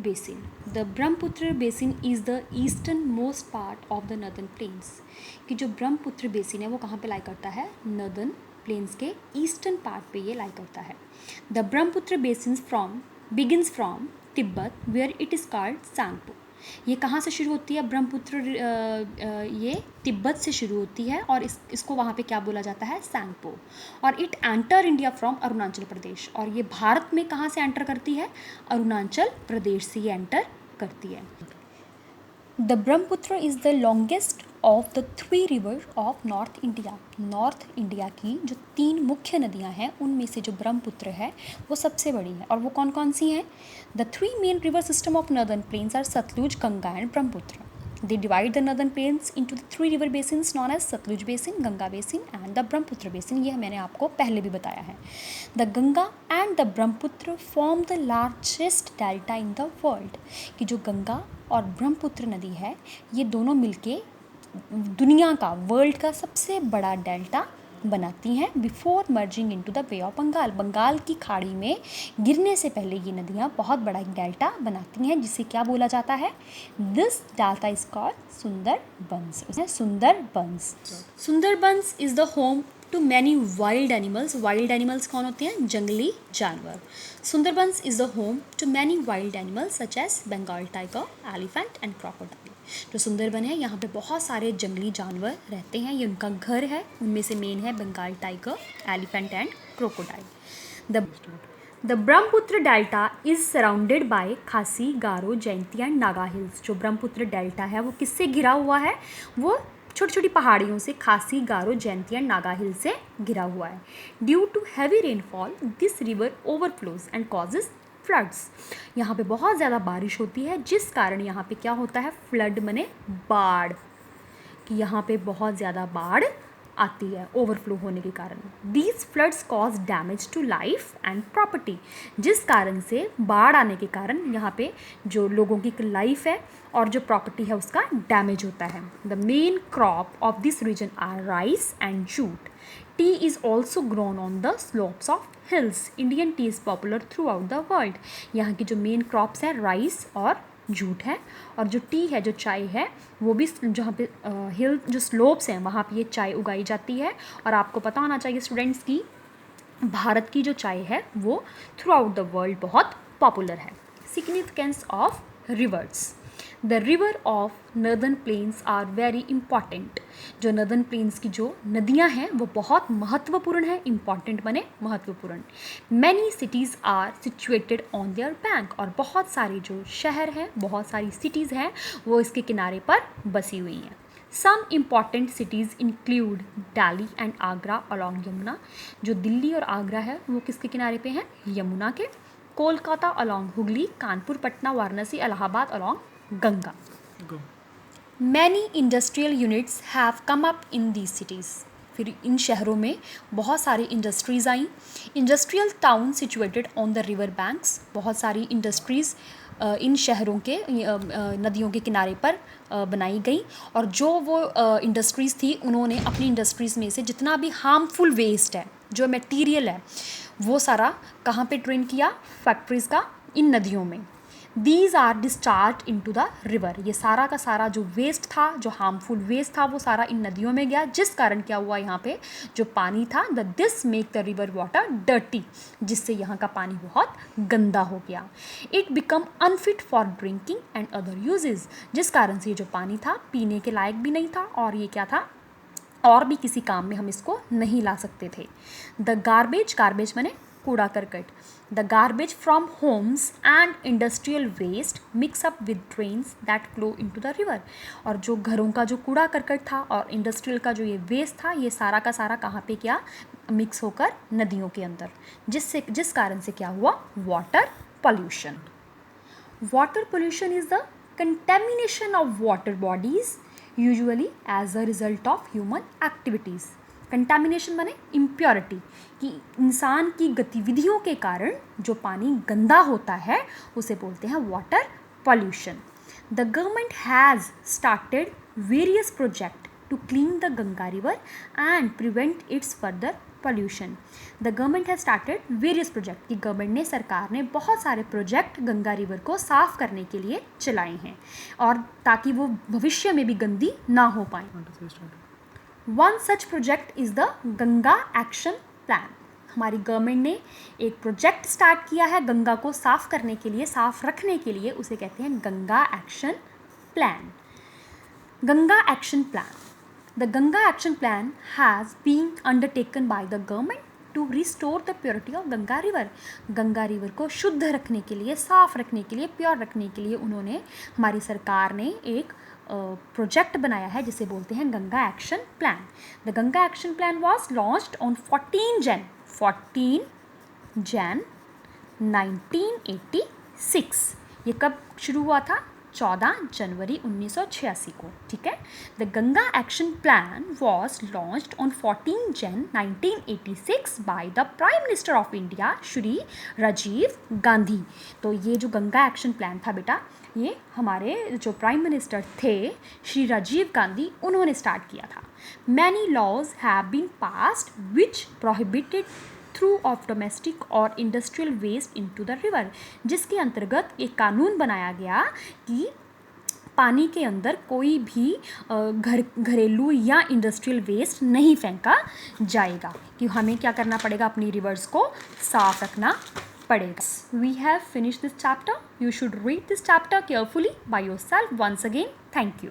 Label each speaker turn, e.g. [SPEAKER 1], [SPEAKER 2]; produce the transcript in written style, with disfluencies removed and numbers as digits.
[SPEAKER 1] basin. The Brahmaputra basin is the easternmost part of the northern plains. कि जो Brahmaputra basin है वो कहाँ पे लाई करता है? नॉर्दर्न प्लेन्स के ईस्टर्न पार्ट पे ये लाई करता है. The Brahmaputra basin begins from Tibet where it is called Sangpo. ये कहाँ से शुरू होती है? ब्रह्मपुत्र ये तिब्बत से शुरू होती है और इसको वहाँ पे क्या बोला जाता है? सैंगपो. और it enter India from Arunachal Pradesh. और ये भारत में कहाँ से एंटर करती है? अरुणाचल प्रदेश से ये एंटर करती है. The Brahmaputra is the longest of the 3 river of north India. North India की जो 3 मुख्य नदियाँ हैं उनमें से जो ब्रह्मपुत्र है वो सबसे बड़ी है. और वो कौन कौन सी हैं? The 3 main river system of northern plains are Sutlej, Ganga and Brahmaputra. They divide the northern plains into the 3 river basins known as Satluj Basin, Ganga Basin and the Brahmaputra Basin. ये मैंने आपको पहले भी बताया है. The Ganga and the Brahmaputra form the largest delta in the world. कि जो गंगा और ब्रह्मपुत्र नदी है ये दोनों मिलके दुनिया का, वर्ल्ड का सबसे बड़ा डेल्टा बनाती हैं. Before merging into the Bay of Bengal. Bengal की खाड़ी में गिरने से पहले ये नदियाँ बहुत बड़ा एक डेल्टा बनाती हैं जिसे क्या बोला जाता है? This delta is called Sundarbans. Sundarbans. Sundarbans is the home to many wild animals. Wild animals कौन होते हैं? जंगली जानवर. Sundarbans is the home to many wild animals such as Bengal tiger, elephant and crocodile. जो सुंदरबन है यहाँ पे बहुत सारे जंगली जानवर रहते हैं, ये उनका घर है. उनमें से मेन है Bengal tiger, elephant and crocodile. The Brahmaputra delta is surrounded by Khasi, Garo, Jaintia and Naga hills. जो ब्रह्मपुत्र डेल्टा है वो किससे घिरा हुआ है? वो छोटी छोटी पहाड़ियों से, खासी, गारो, जयंती एंड नागा हिल से घिरा हुआ है. Due to heavy rainfall this river overflows and causes floods. यहाँ पे बहुत ज़्यादा बारिश होती है जिस कारण यहाँ पे क्या होता है? फ्लड मने बाढ़. कि यहाँ पे बहुत ज़्यादा बाढ़ आती है ओवरफ्लो होने के कारण. These floods cause damage to life and property. जिस कारण से बाढ़ आने के कारण यहाँ पे जो लोगों की लाइफ है और जो प्रॉपर्टी है उसका डैमेज होता है. The main crop of this region are rice and jute. Tea is also grown on the slopes of hills. Indian tea is popular throughout the world. यहाँ की जो मेन क्रॉप्स हैं rice और jute है. और जो T है, जो चाय है, वो भी जहाँ पे हिल जो स्लोप्स हैं वहाँ पे ये चाय उगाई जाती है. और आपको पता होना चाहिए स्टूडेंट्स की भारत की जो चाय है वो थ्रू आउट द वर्ल्ड बहुत पॉपुलर है. Significance of rivers. The river of northern plains are very important. जो नॉर्दर्न प्लेन्स की जो नदियाँ हैं वो बहुत महत्वपूर्ण है. इंपॉर्टेंट बने महत्वपूर्ण. Many cities are situated on their bank. और बहुत सारे जो शहर हैं, बहुत सारी सिटीज़ हैं वो इसके किनारे पर बसी हुई हैं. Some important cities include Delhi and Agra along Yamuna. जो दिल्ली और आगरा है वो किसके किनारे पे हैं? यमुना के. Kolkata along Hooghly. Kanpur, Patna, Varanasi, Allahabad along Ganga. Many industrial units have come up in these cities. फिर इन शहरों में बहुत सारी industries I. Industrial town situated on the river banks. बहुत सारी इंडस्ट्रीज़ इन शहरों के नदियों के किनारे पर बनाई गई. और जो वो इंडस्ट्रीज़ थी उन्होंने अपनी इंडस्ट्रीज़ में से जितना भी हार्मफुल वेस्ट है, जो मटेरियल है, वो सारा कहाँ पे ड्रेन किया? फैक्ट्रीज़ का इन नदियों में. These are discharge into the river. ये सारा का सारा जो वेस्ट था, जो हार्मफुल वेस्ट था, वो सारा इन नदियों में गया जिस कारण क्या हुआ? यहाँ पे जो पानी था this make the river water dirty. जिससे यहाँ का पानी बहुत गंदा हो गया. It become unfit for drinking and other uses. जिस कारण से ये जो पानी था पीने के लायक भी नहीं था और ये क्या था? और भी किसी काम में हम इसको नहीं ला सकते थे. द गार्बेज माने कूड़ा करकट. The garbage from homes and industrial waste mix up with drains that flow into the river. और जो घरों का जो कूड़ा करकट था और इंडस्ट्रियल का जो ये वेस्ट था, ये सारा का सारा कहाँ पे क्या? मिक्स होकर नदियों के अंदर. जिस कारण से क्या हुआ? Water pollution. Water pollution is the contamination of water bodies usually as a result of human activities. Contamination माने इम्प्योरिटी, कि इंसान की गतिविधियों के कारण जो पानी गंदा होता है उसे बोलते हैं water pollution. The government has started various project to clean the Ganga river and prevent its further pollution. The government has started various projects कि गवर्नमेंट ने सरकार ने बहुत सारे प्रोजेक्ट गंगा रिवर को साफ़ करने के लिए चलाए हैं और ताकि वो भविष्य में भी गंदी ना हो पाए. One such project is the Ganga action plan. हमारी गवर्नमेंट ने एक प्रोजेक्ट स्टार्ट किया है गंगा को साफ़ करने के लिए, साफ़ रखने के लिए, उसे कहते हैं Ganga action plan. Ganga action plan. The Ganga Action Plan has been undertaken by the government to restore the purity of Ganga River. Ganga river को शुद्ध रखने के लिए, साफ़ रखने के लिए, प्योर रखने के लिए उन्होंने, हमारी सरकार ने एक प्रोजेक्ट बनाया है जिसे बोलते हैं Ganga action plan. The Ganga action plan was launched on 14 Jain 1986. ये कब शुरू हुआ था? 14 जनवरी 1986 को. ठीक है. The Ganga action plan was launched on 14 Jan 1986 by the prime minister of India Shri Rajiv Gandhi. तो ये जो गंगा एक्शन प्लान था बेटा, ये हमारे जो प्राइम मिनिस्टर थे श्री राजीव गांधी, उन्होंने स्टार्ट किया था. Many laws have been passed which prohibited through of domestic और industrial waste into the river, जिसके अंतर्गत एक कानून बनाया गया कि पानी के अंदर कोई भी घरेलू या इंडस्ट्रियल वेस्ट नहीं फेंका जाएगा, कि हमें क्या करना पड़ेगा, अपनी रिवर्स को साफ रखना पड़ेगा. We have finished this chapter. You should read this chapter carefully by yourself once again. Thank you.